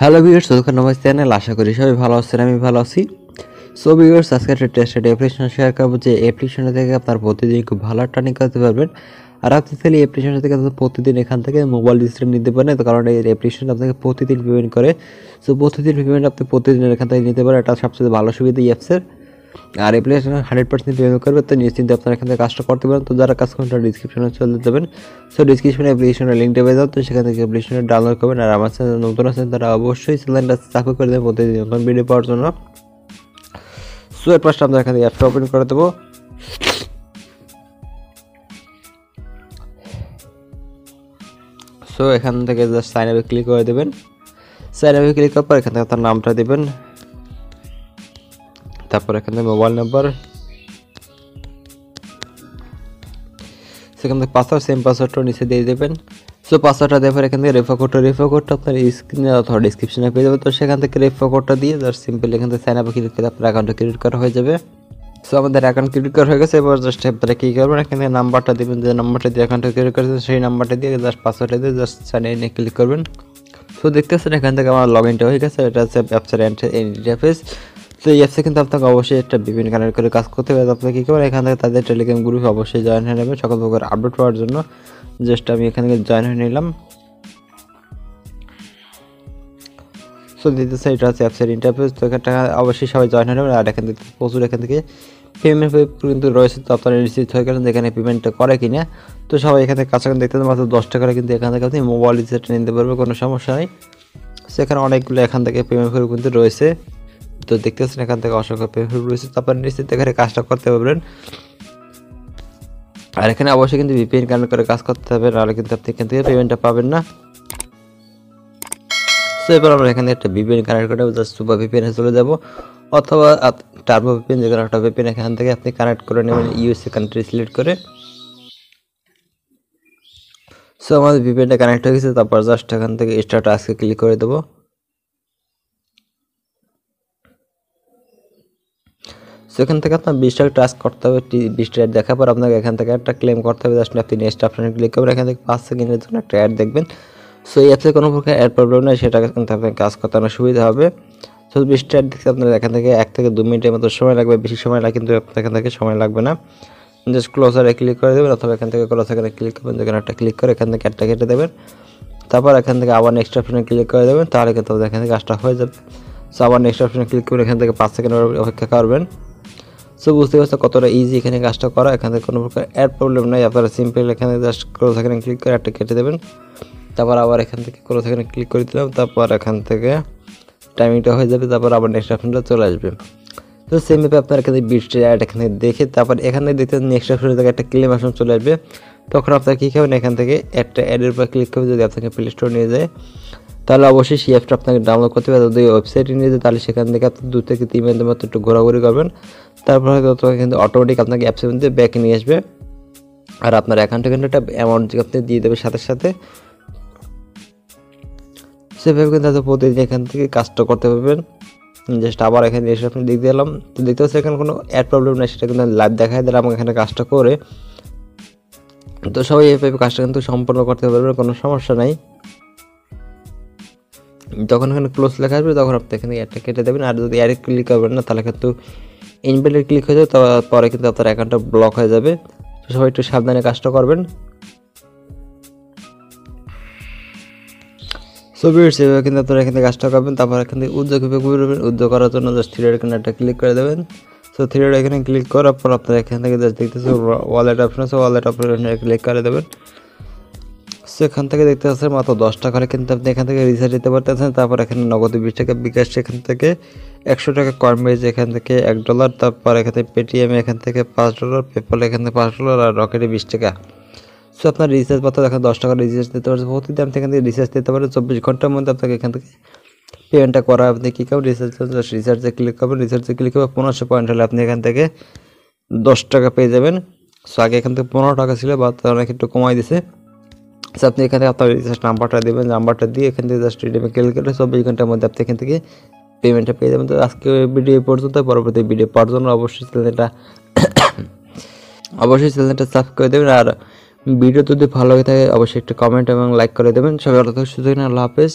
Hello viewers, welcome আমার channel. আশা করি সবাই ভালো আছেন, আমি ভালো আছি। সো ভিউয়ার্স, আজকে একটা টেস্টেড অ্যাপ্লিকেশন শেয়ার করবো যে অ্যাপ্লিকেশন থেকে আপনার প্রতিদিন খুব ভালো একটা আর্নিং করতে পারবেন। আর আপনি চাইলে এই অ্যাপ্লিকেশন থেকে আপনি প্রতিদিন এখান থেকে মোবাইল ডিসপ্লে নিতে পারেন, কারণ এই অ্যাপ্লিকেশন আপনাকে প্রতিদিন পেমেন্ট করে। সো প্রতিদিন পেমেন্ট আপনি প্রতিদিন এখান থেকে নিতে পারেন, এটা সবচেয়ে ভালো সুবিধা এই অ্যাপসের। আর অ্যাপ্লিকেশন 100% পেমেন্ট করবে, তো নিশ্চিন্তে আপনারা এখান থেকে কাজটা করতে পারেন। তো যারা কাজ করেন তারা ডিসক্রিপশনে চলে যাবেন। সো ডিসক্রিপশনে অ্যাপ্লিকেশনের লিঙ্কটা পেয়ে যাবেন, তো সেখান থেকে অ্যাপ্লিকেশনটা ডাউনলোড করবেন। আর আমার চ্যানেল নতুন আছেন তারা অবশ্যই চ্যানেলটা সাবস্ক্রাইব করে দেবেন প্রতিদিন নতুন ভিডিও পাওয়ার জন্য। সো এর পাশে আমরা এখান থেকে অ্যাপটা ওপেন করে দেবো। সো এখান থেকে জাস্ট সাইন আপে ক্লিক করে দেবেন। সাইন আপে ক্লিক করার পর এখান থেকে তার নামটা দেবেন, তারপর এখান থেকে মোবাইল নাম্বার, সেখান থেকে পাসওয়ার্ড, সেম পাসওয়ার্ডটা নিচে দিয়ে দেবেন। সো পাসওয়ার্ডটা দেওয়ার পর এখান থেকে রেফার কোডটা আপনার স্ক্রিনে অথবা ডিসক্রিপশনে পেয়ে যাবেন। তো সেখান থেকে রেফার কোডটা দিয়ে জাস্ট সিম্পল এখান থেকে সাইন আপে ক্লিক করে আপনার অ্যাকাউন্টটা ক্রিয়েট করা হয়ে যাবে। সো আমাদের অ্যাকাউন্ট ক্রিয়েট করা হয়ে গেছে। এবার জাস্ট আপনারা কী করবেন, এখান থেকে নাম্বারটা দেবেন, যে নাম্বারটা দিয়ে অ্যাকাউন্টটা ক্রিয়েট করেছেন সেই নাম্বারটা দিয়ে জাস্ট পাসওয়ার্ডটা দিয়ে জাস্ট সাইন ইনে ক্লিক করবেন। সো দেখতেছেন এখান থেকে আমার লগ ইনটা হয়ে গেছে। এটা হচ্ছে অ্যাপসের ইন্টারফেস। তো এই অ্যাপসে কিন্তু আপনাকে অবশ্যই একটা বিভিন্ন কানেক্ট করে কাজ করতে হবে। আপনাকে কী করবেন, এখান থেকে তাদের টেলিগ্রাম গ্রুপে অবশ্যই জয়েন হয়ে নেবেন সকল প্রকার আপডেট পাওয়ার জন্য। জাস্ট আমি এখান থেকে জয়েন হয়ে নিলাম। সো দিতেছে এটা হচ্ছে অ্যাপসের ইন্টারফেস। তো এখানটা অবশ্যই সবাই জয়েন হয়ে নেবেন। আর এখান থেকে প্রচুর এখান থেকে পেমেন্ট কিন্তু রয়েছে, তো আপনারা রিসিভ হয়ে গেলেন এখানে পেমেন্টটা করে কিনা। তো সবাই এখানে কাছাকাছি দেখতে মাত্র 10 টাকা কিন্তু এখান থেকে আপনি মোবাইল রিচার্জ নিতে পারবে, কোনো সমস্যা নেই। সেখানে অনেকগুলো এখান থেকে পেমেন্ট কিন্তু রয়েছে। তো দেখতেছেন এখান থেকে অসংখ্য পেমেন্ট রয়েছে, তারপর নিশ্চিত এখানে কাজটা করতে পারবেন। আর এখানে অবশ্যই কিন্তু ভিপিএন কানেক্ট করে কাজ করতে হবে, নাহলে কিন্তু আপনি এখান থেকে পেমেন্টটা পাবেন না। সো এবার আমরা এখানে একটা ভিপিএন কানেক্ট করে জাস্ট সুপার ভিপিএনে চলে যাব, অথবা টার্বো ভিপিএন, যে কোনো একটা ভিপিএন এখান থেকে আপনি কানেক্ট করে নেবেন ইউএসএ কান্ট্রি সিলেক্ট করে। সো আমাদের ভিপিএনটা কানেক্ট হয়ে গেছে। তারপর জাস্ট এখান থেকে স্টার্ট আজকে ক্লিক করে দেবো। সেখান থেকে আপনার 20 টাকা টাস্ক করতে হবে, 20 টাকা দেখার পর আপনাকে এখান থেকে একটা ক্লেম করতে হবে। জাস্ট আপনি নেক্সট অপশনে ক্লিক করবেন, এখান থেকে 5 সেকেন্ডের জন্য একটা অ্যাড দেখবেন। সো এই অ্যাপসে কোনো প্রকার অ্যাড প্রবলেম নেই, সেটা কিন্তু আপনার কাজ করতে অনেক সুবিধা হবে। সো 20 টাকা দেখতে আপনার এখান থেকে 1 থেকে 2 মিনিটের মতো সময় লাগবে, বেশি সময় লাগে কিন্তু আপনার এখান থেকে সময় লাগবে না। জাস্ট ক্লোজারে ক্লিক করে দেবেন, অথবা এখান থেকে ক্লোজারে ক্লিক করবেন, যেখানে একটা ক্লিক করে এখান থেকে অ্যাডটা কেটে দেবেন। তারপর এখান থেকে আবার নেক্সট অপশনে ক্লিক করে দেবেন, তাহলে কিন্তু এখান থেকে কাজটা হয়ে যাবে। সো আবার নেক্সট অপশনে ক্লিক করে এখান থেকে 5 সেকেন্ড অপেক্ষা করবেন। সো বুঝতে পারছো কতটা ইজি এখানে কাজটা করা। এখান থেকে কোনো প্রকার অ্যাড প্রবলেম নেই, আপনারা সিম্পল এখানে জাস্ট ক্লোজ এখানে ক্লিক করে একটা কেটে দেবেন। তারপর আবার এখান থেকে ক্লোজ এখানে ক্লিক করে দিলাম, তারপর এখান থেকে টাইমিংটা হয়ে যাবে, তারপর আবার নেক্সট অপশনটা চলে আসবে। তো সেমভাবে আপনার এখানে 20 অ্যাড এখানে দেখে তারপর এখানে দেখতে নেক্সট অপশনের জায়গায় একটা ক্লেম অপশন চলে আসবে। তখন আপনার কী করবেন, এখান থেকে একটা অ্যাডের উপর ক্লিক করবেন। যদি আপনাকে প্লে স্টোর নিয়ে যায় তাহলে অবশ্যই সেই অ্যাপটা আপনাকে ডাউনলোড করতে হবে। যদি ওয়েবসাইটে নিয়ে যায় তাহলে সেখান থেকে আপনি 2 থেকে 3 মিনিটের মতো একটু ঘোরাঘুরি করবেন, তারপর হয়তো কিন্তু অটোমেটিক আপনাকে অ্যাপসের মধ্যে ব্যাকে নিয়ে আসবে। আর আপনার অ্যাকাউন্টে কিন্তু একটা অ্যামাউন্ট আপনি দিয়ে দেবে সাথে সাথে। সেভাবে কিন্তু আপনি প্রতিদিন এখান থেকে কাজটা করতে পারবেন। জাস্ট আবার এখানে এসে আপনি দেখতে এলাম, তো দেখতে পাচ্ছি এখানে কোনো অ্যাড প্রবলেম নেই, সেটা কিন্তু লাইভ দেখায় দিলে আমাকে এখানে কাজটা করে। তো সবাই এইভাবে কাজটা কিন্তু সম্পন্ন করতে পারবে, কোনো সমস্যা নাই। যখন এখানে ক্লোজ লেখা আসবে তখন আপনি এখানে অ্যাডটা কেটে দেবেন। আর যদি অ্যাডে ক্লিক করবেন না তাহলে কিন্তু ইনভ্যালিড ক্লিক হয়ে যাবে, তারপরে কিন্তু আপনার অ্যাকাউন্টটা ব্লক হয়ে যাবে। তো সবাই একটু সাবধানে কাজটা করবেন। সো ভিউয়ার্স, এভাবে কিন্তু আপনারা এখানে কাজটা করবেন। তারপর এখান থেকে উদ্যোগে ঘুরবেন, উদ্যোগ করার জন্য জাস্ট থ্রি ডট এখানে একটা ক্লিক করে দেবেন। সো থ্রি ডট এখানে ক্লিক করার পর আপনারা এখান থেকে জাস্ট দেখতেছেন ওয়ালেট অপশন আছে, ওয়ালেট অপশনে ক্লিক করে দেবেন। সেখান থেকে দেখতে পাচ্ছেন মাত্র 10 টাকা করে কিন্তু আপনি এখান থেকে রিচার্জ দিতে পারতেছেন। তারপর এখানে নগদে 20 টাকা, বিকাশ এখান থেকে 100 টাকা, কয়েনবেজ এখান থেকে $1, তারপর এখানে পেটিএম এখান থেকে $5, পেপল এখান থেকে $5, আর রকেটে 20 টাকা। সো আপনার রিচার্জ মাত্র এখানে 10 টাকা রিচার্জ দিতে পারছেন। প্রতিদিন আপনি এখান থেকে রিচার্জ দিতে পারেন, 24 ঘন্টার মধ্যে আপনাকে এখান থেকে পেমেন্টটা করা। আপনি কী করবেন, রিচার্জে ক্লিক করবেন, রিচার্জে ক্লিক করবেন 1500 পয়েন্ট হলে আপনি এখান থেকে 10 টাকা পেয়ে যাবেন। সো আগে এখান থেকে 15 টাকা ছিল, বা অনেক একটু কমাই দিছে। সো আপনি এখানে আপনার রিচার্জ নাম্বারটা দেবেন, নাম্বারটা দিয়ে এখান থেকে জাস্ট রিডিমে ক্লিক করে 24 ঘন্টার মধ্যে আপনি এখান থেকে পেমেন্টটা পেয়ে যাবেন। তো আজকে ভিডিও পর্যন্ত, পরবর্তী ভিডিও পাওয়ার জন্য অবশ্যই চ্যানেলটা সাবস্ক্রাইব করে দেবেন। আর ভিডিও যদি ভালো হয়ে থাকে অবশ্যই একটু কমেন্ট এবং লাইক করে দেবেন। সবাই ভালো থাকুন, সুস্থ থাকুন, আল্লাহ হাফেজ।